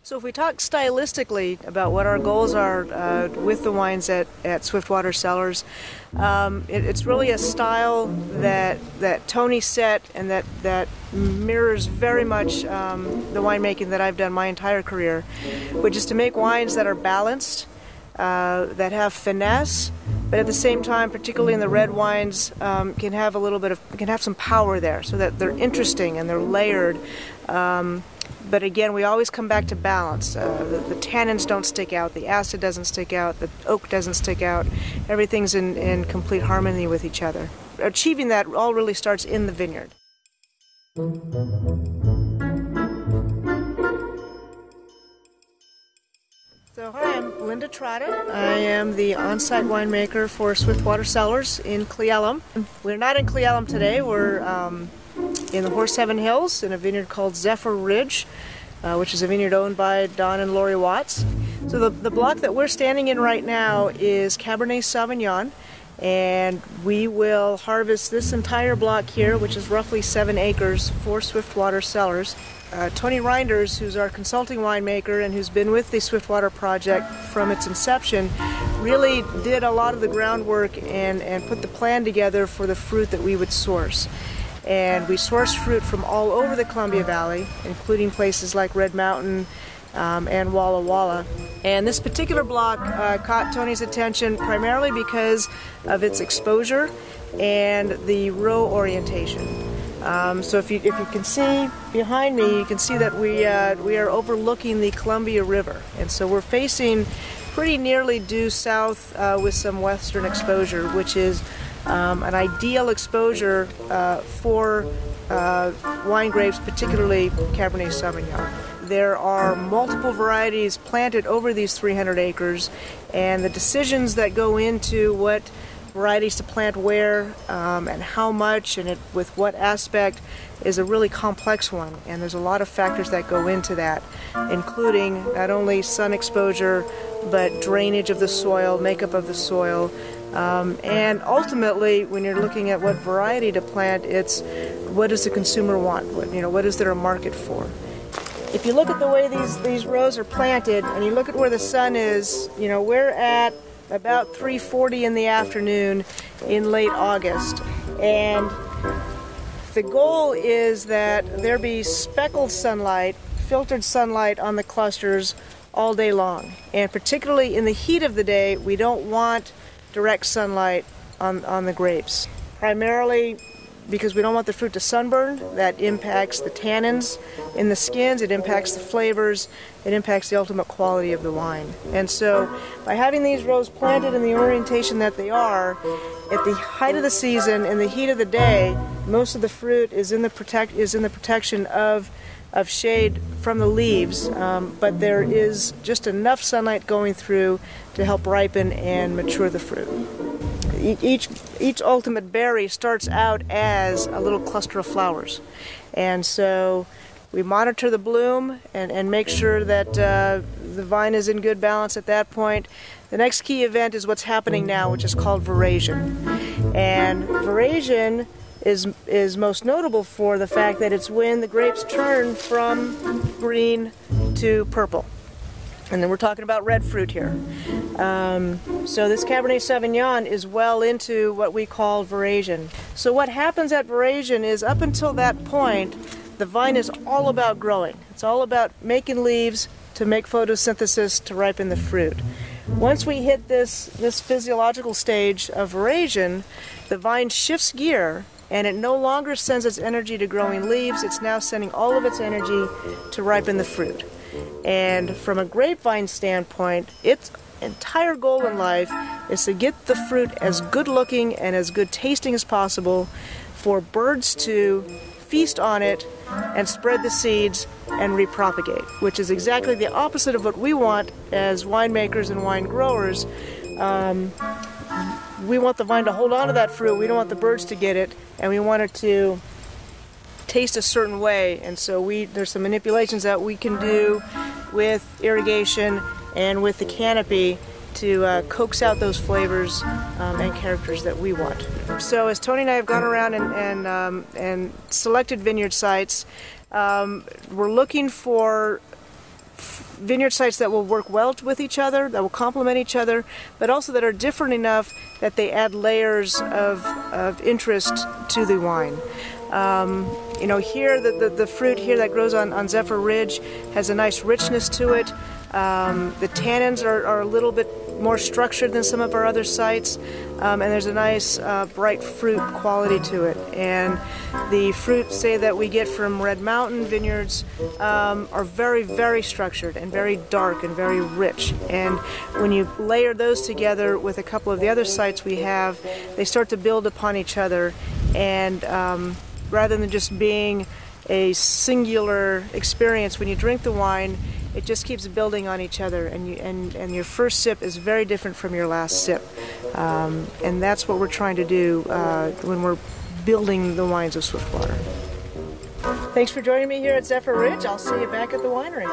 So if we talk stylistically about what our goals are with the wines at Swiftater Cellars, it's really a style that Tony set and that mirrors very much the winemaking that I've done my entire career, which is to make wines that are balanced, that have finesse, but at the same time, particularly in the red wines, can have some power there, so that they're interesting and they're layered. But again, we always come back to balance. The tannins don't stick out, the acid doesn't stick out, the oak doesn't stick out. Everything's in complete harmony with each other. Achieving that all really starts in the vineyard. So hi, I'm Linda Trotter. I am the on-site winemaker for Swiftater Cellars in Cle Elum. We're not in Cle Elum today. We're in the Horse Heaven Hills in a vineyard called Zephyr Ridge, which is a vineyard owned by Don and Lori Watts. So the block that we're standing in right now is Cabernet Sauvignon, and we will harvest this entire block here, which is roughly 7 acres, for Swiftater Cellars. Tony Reinders, who's our consulting winemaker and who's been with the Swiftater project from its inception, really did a lot of the groundwork and put the plan together for the fruit that we would source. And we source fruit from all over the Columbia Valley, including places like Red Mountain and Walla Walla. And this particular block caught Tony's attention primarily because of its exposure and the row orientation. So if you can see behind me, you can see that we are overlooking the Columbia River, and so we're facing pretty nearly due south with some western exposure, which is an ideal exposure for wine grapes, particularly Cabernet Sauvignon. There are multiple varieties planted over these 300 acres, and the decisions that go into what varieties to plant where and how much and with what aspect is a really complex one, and there's a lot of factors that go into that, including not only sun exposure but drainage of the soil, makeup of the soil, and ultimately when you're looking at what variety to plant, it's what does the consumer want, what is there a market for. If you look at the way these rows are planted and you look at where the sun is, we're at about 3:40 in the afternoon in late August, and the goal is that there be speckled sunlight, filtered sunlight on the clusters all day long, and particularly in the heat of the day we don't want direct sunlight on the grapes, primarily because we don't want the fruit to sunburn. That impacts the tannins in the skins, it impacts the flavors, it impacts the ultimate quality of the wine. And so by having these rows planted in the orientation that they are, at the height of the season, in the heat of the day, most of the fruit is in the protection of shade from the leaves, but there is just enough sunlight going through to help ripen and mature the fruit. Each ultimate berry starts out as a little cluster of flowers, and so we monitor the bloom and make sure that the vine is in good balance at that point. The next key event is what's happening now, which is called veraison, and veraison is most notable for the fact that it's when the grapes turn from green to purple. And then we're talking about red fruit here. So this Cabernet Sauvignon is well into what we call veraison. So what happens at veraison is up until that point, the vine is all about growing. It's all about making leaves to make photosynthesis to ripen the fruit. Once we hit this physiological stage of veraison, the vine shifts gear, and it no longer sends its energy to growing leaves. It's now sending all of its energy to ripen the fruit. And from a grapevine standpoint, its entire goal in life is to get the fruit as good looking and as good tasting as possible for birds to feast on it and spread the seeds and repropagate, which is exactly the opposite of what we want as winemakers and wine growers. We want the vine to hold on to that fruit. We don't want the birds to get it, and we want it to taste a certain way. And so there's some manipulations that we can do with irrigation and with the canopy to coax out those flavors and characters that we want. So as Tony and I have gone around and selected vineyard sites, we're looking for vineyard sites that will work well with each other, that will complement each other, but also that are different enough that they add layers of interest to the wine. You know, here, the fruit here that grows on Zephyr Ridge has a nice richness to it. The tannins are a little bit more structured than some of our other sites, and there's a nice bright fruit quality to it. And the fruit, say, that we get from Red Mountain vineyards are very, very structured and very dark and very rich. And when you layer those together with a couple of the other sites we have, they start to build upon each other, and rather than just being a singular experience when you drink the wine, it just keeps building on each other, and your first sip is very different from your last sip. And that's what we're trying to do when we're building the wines of Swiftwater. Thanks for joining me here at Zephyr Ridge. I'll see you back at the winery.